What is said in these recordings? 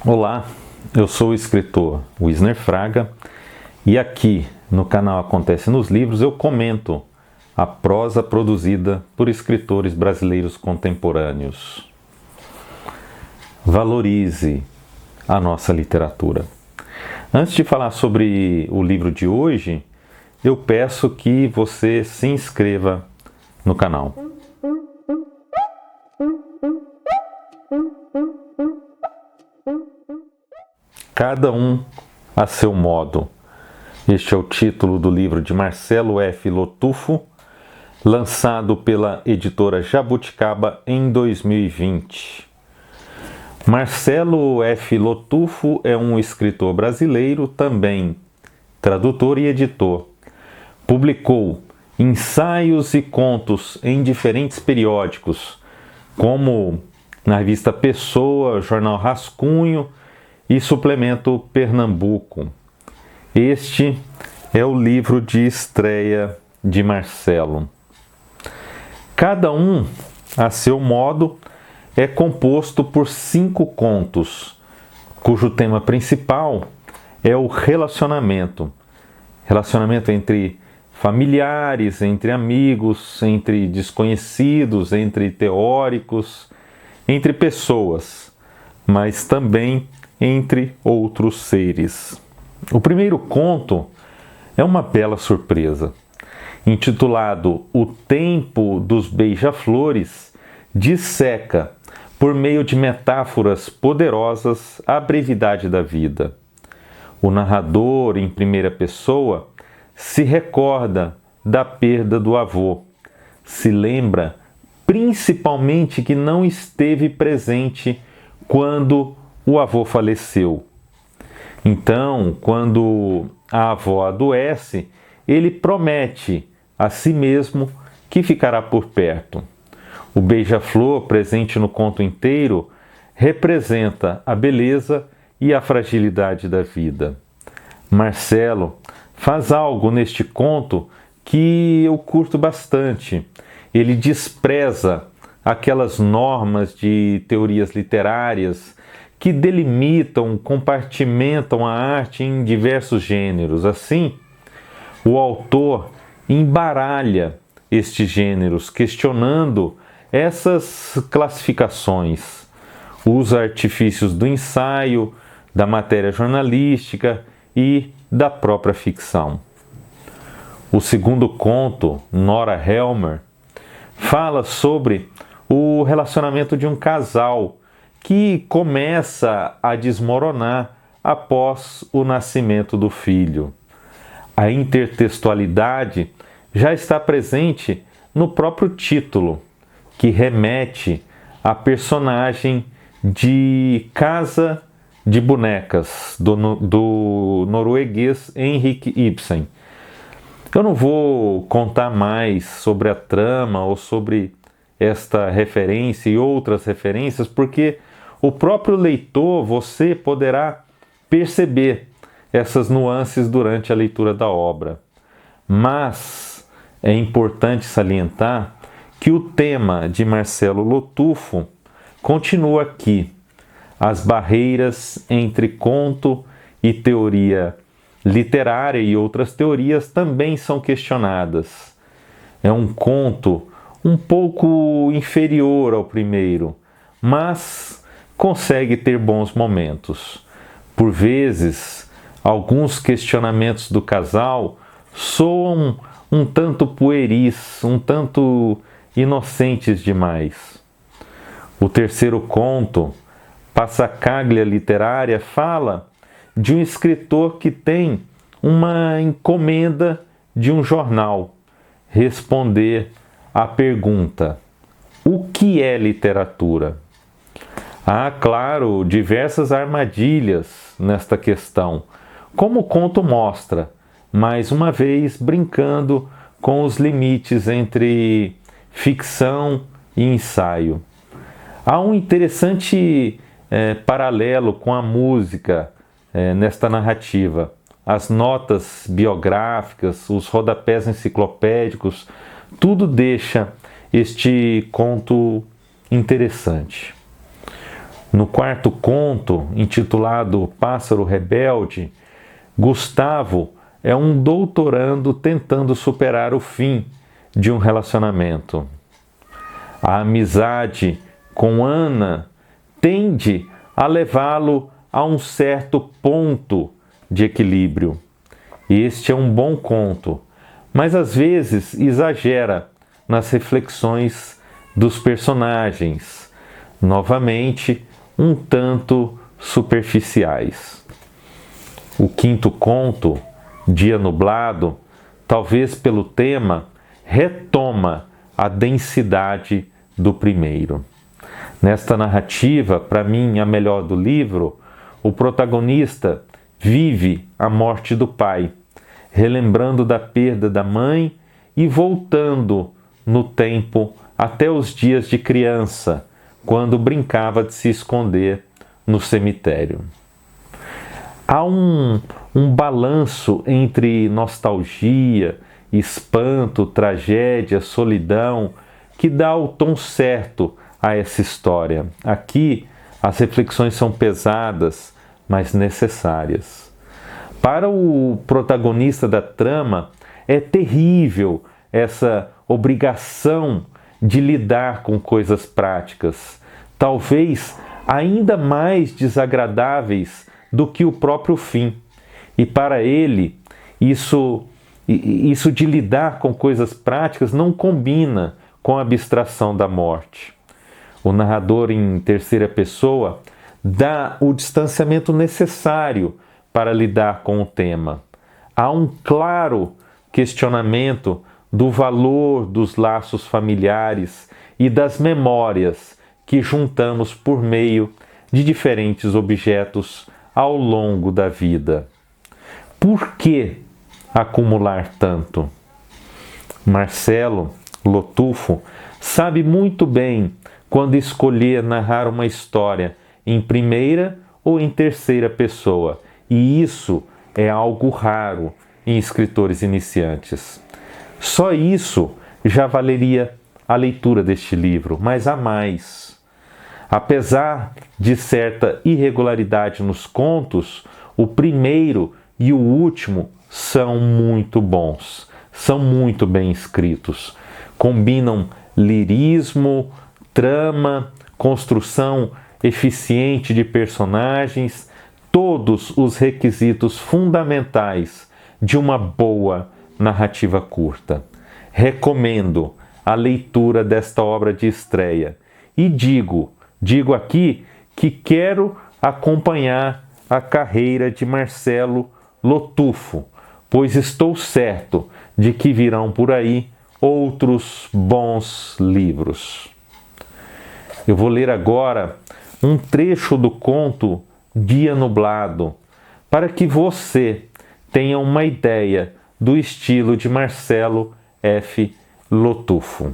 Olá, eu sou o escritor Wisner Fraga e aqui no canal Acontece nos Livros eu comento a prosa produzida por escritores brasileiros contemporâneos. Valorize a nossa literatura. Antes de falar sobre o livro de hoje, eu peço que você se inscreva no canal. Cada um a seu modo. Este é o título do livro de Marcelo F. Lotufo, lançado pela editora Jabuticaba em 2020. Marcelo F. Lotufo é um escritor brasileiro, também tradutor e editor. Publicou ensaios e contos em diferentes periódicos, como na revista Pessoa, Jornal Rascunho e Suplemento Pernambuco. Este é o livro de estreia de Marcelo. Cada um, a seu modo, é composto por 5 contos, cujo tema principal é o relacionamento. Relacionamento entre familiares, entre amigos, entre desconhecidos, entre teóricos, entre pessoas, mas também entre outros seres. O primeiro conto é uma bela surpresa. Intitulado O Tempo dos Beija-Flores, disseca, por meio de metáforas poderosas, a brevidade da vida. O narrador, em primeira pessoa, se recorda da perda do avô. Se lembra, principalmente, que não esteve presente quando o avô faleceu. Então, quando a avó adoece, ele promete a si mesmo que ficará por perto. O beija-flor, presente no conto inteiro, representa a beleza e a fragilidade da vida. Marcelo faz algo neste conto que eu curto bastante. Ele despreza aquelas normas de teorias literárias que delimitam, compartimentam a arte em diversos gêneros. Assim, o autor embaralha estes gêneros, questionando essas classificações. Usa artifícios do ensaio, da matéria jornalística e da própria ficção. O segundo conto, Nora Helmer, fala sobre o relacionamento de um casal que começa a desmoronar após o nascimento do filho. A intertextualidade já está presente no próprio título, que remete à personagem de Casa de Bonecas, do norueguês Henrik Ibsen. Eu não vou contar mais sobre a trama ou sobre esta referência e outras referências, porque o próprio leitor, você poderá perceber essas nuances durante a leitura da obra. Mas é importante salientar que o tema de Marcelo Lotufo continua aqui. As barreiras entre conto e teoria literária e outras teorias também são questionadas. É um conto um pouco inferior ao primeiro, mas consegue ter bons momentos. Por vezes, alguns questionamentos do casal soam um tanto pueris, um tanto inocentes demais. O terceiro conto, Passacaglia Literária, fala de um escritor que tem uma encomenda de um jornal responder à pergunta: o que é literatura? Há, claro, diversas armadilhas nesta questão, como o conto mostra, mais uma vez brincando com os limites entre ficção e ensaio. Há um interessante paralelo com a música nesta narrativa. As notas biográficas, os rodapés enciclopédicos, tudo deixa este conto interessante. No quarto conto, intitulado Pássaro Rebelde, Gustavo é um doutorando tentando superar o fim de um relacionamento. A amizade com Ana tende a levá-lo a um certo ponto de equilíbrio. Este é um bom conto, mas às vezes exagera nas reflexões dos personagens, novamente um tanto superficiais. O quinto conto, Dia Nublado, talvez pelo tema, retoma a densidade do primeiro. Nesta narrativa, para mim a melhor do livro, o protagonista vive a morte do pai, relembrando da perda da mãe e voltando no tempo até os dias de criança, quando brincava de se esconder no cemitério. Há um balanço entre nostalgia, espanto, tragédia, solidão, que dá o tom certo a essa história. Aqui, as reflexões são pesadas, mas necessárias. Para o protagonista da trama, é terrível essa obrigação de lidar com coisas práticas, talvez ainda mais desagradáveis do que o próprio fim. E para ele, isso de lidar com coisas práticas não combina com a abstração da morte. O narrador, em terceira pessoa, dá o distanciamento necessário para lidar com o tema. Há um claro questionamento do valor dos laços familiares e das memórias que juntamos por meio de diferentes objetos ao longo da vida. Por que acumular tanto? Marcelo Lotufo sabe muito bem quando escolher narrar uma história em primeira ou em terceira pessoa, e isso é algo raro em escritores iniciantes. Só isso já valeria a leitura deste livro, mas há mais. Apesar de certa irregularidade nos contos, o primeiro e o último são muito bons, são muito bem escritos. Combinam lirismo, trama, construção eficiente de personagens, todos os requisitos fundamentais de uma boa narrativa curta. Recomendo a leitura desta obra de estreia e digo aqui que quero acompanhar a carreira de Marcelo Lotufo, pois estou certo de que virão por aí outros bons livros. Eu vou ler agora um trecho do conto Dia Nublado, para que você tenha uma ideia do estilo de Marcelo F. Lotufo.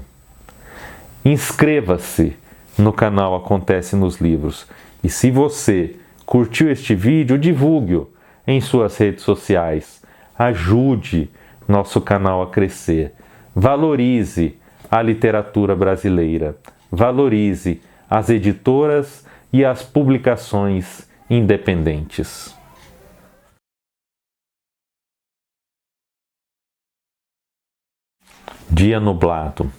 Inscreva-se no canal Acontece nos Livros e, se você curtiu este vídeo, divulgue-o em suas redes sociais. Ajude nosso canal a crescer. Valorize a literatura brasileira. Valorize as editoras e as publicações independentes. Dia nublado.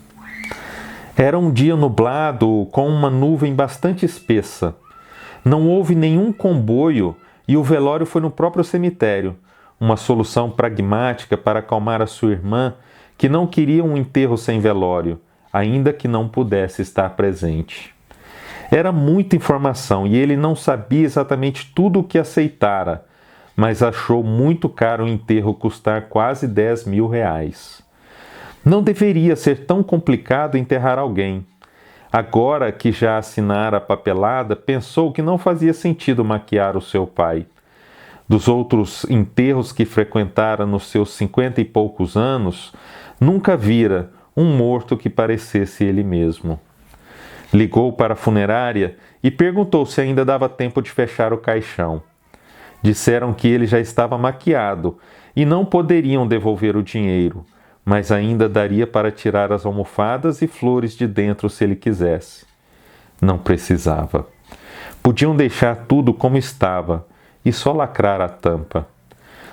Era um dia nublado com uma nuvem bastante espessa. Não houve nenhum comboio e o velório foi no próprio cemitério, uma solução pragmática para acalmar a sua irmã, que não queria um enterro sem velório, ainda que não pudesse estar presente. Era muita informação e ele não sabia exatamente tudo o que aceitara, mas achou muito caro o enterro custar quase 10 mil reais. Não deveria ser tão complicado enterrar alguém. Agora que já assinara a papelada, pensou que não fazia sentido maquiar o seu pai. Dos outros enterros que frequentara nos seus 50 e poucos anos, nunca vira um morto que parecesse ele mesmo. Ligou para a funerária e perguntou se ainda dava tempo de fechar o caixão. Disseram que ele já estava maquiado e não poderiam devolver o dinheiro, mas ainda daria para tirar as almofadas e flores de dentro se ele quisesse. Não precisava. Podiam deixar tudo como estava e só lacrar a tampa.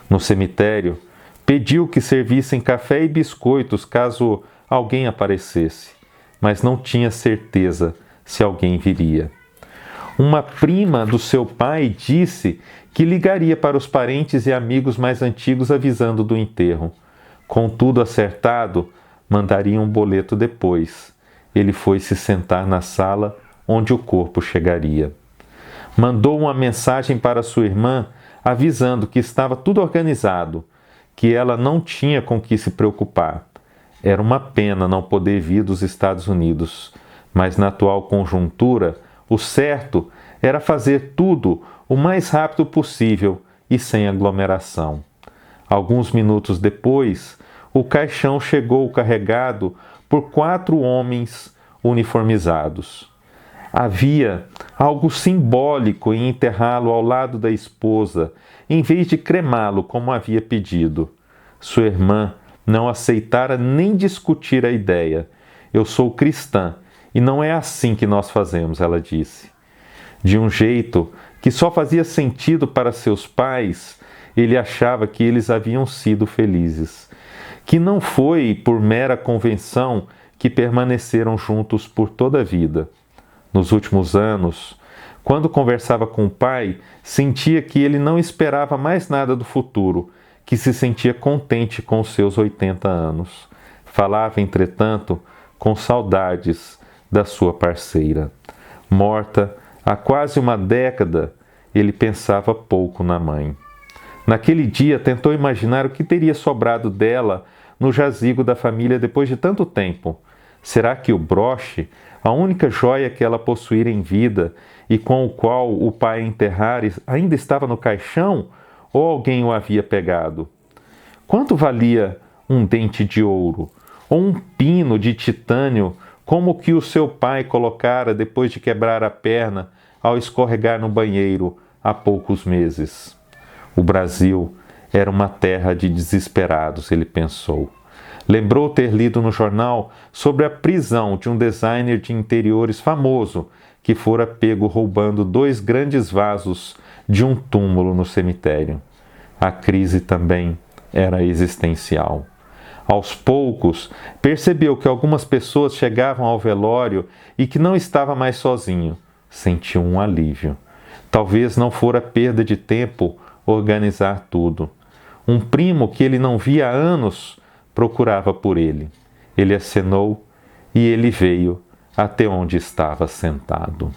No cemitério, pediu que servissem café e biscoitos caso alguém aparecesse, mas não tinha certeza se alguém viria. Uma prima do seu pai disse que ligaria para os parentes e amigos mais antigos avisando do enterro. Com tudo acertado, mandaria um boleto depois. Ele foi se sentar na sala onde o corpo chegaria. Mandou uma mensagem para sua irmã avisando que estava tudo organizado, que ela não tinha com que se preocupar. Era uma pena não poder vir dos Estados Unidos, mas na atual conjuntura, o certo era fazer tudo o mais rápido possível e sem aglomeração. Alguns minutos depois, o caixão chegou carregado por 4 homens uniformizados. Havia algo simbólico em enterrá-lo ao lado da esposa, em vez de cremá-lo como havia pedido. Sua irmã não aceitara nem discutir a ideia. Eu sou cristã e não é assim que nós fazemos, ela disse. De um jeito que só fazia sentido para seus pais, ele achava que eles haviam sido felizes, que não foi por mera convenção que permaneceram juntos por toda a vida. Nos últimos anos, quando conversava com o pai, sentia que ele não esperava mais nada do futuro, que se sentia contente com os seus 80 anos. Falava, entretanto, com saudades da sua parceira. Morta há quase uma década, ele pensava pouco na mãe. Naquele dia, tentou imaginar o que teria sobrado dela no jazigo da família depois de tanto tempo. Será que o broche, a única joia que ela possuíra em vida e com o qual o pai a enterrara, ainda estava no caixão ou alguém o havia pegado? Quanto valia um dente de ouro ou um pino de titânio como o que o seu pai colocara depois de quebrar a perna ao escorregar no banheiro há poucos meses? O Brasil era uma terra de desesperados, ele pensou. Lembrou ter lido no jornal sobre a prisão de um designer de interiores famoso que fora pego roubando 2 grandes vasos de um túmulo no cemitério. A crise também era existencial. Aos poucos, percebeu que algumas pessoas chegavam ao velório e que não estava mais sozinho. Sentiu um alívio. Talvez não fora perda de tempo organizar tudo. Um primo que ele não via há anos procurava por ele. Ele acenou e ele veio até onde estava sentado.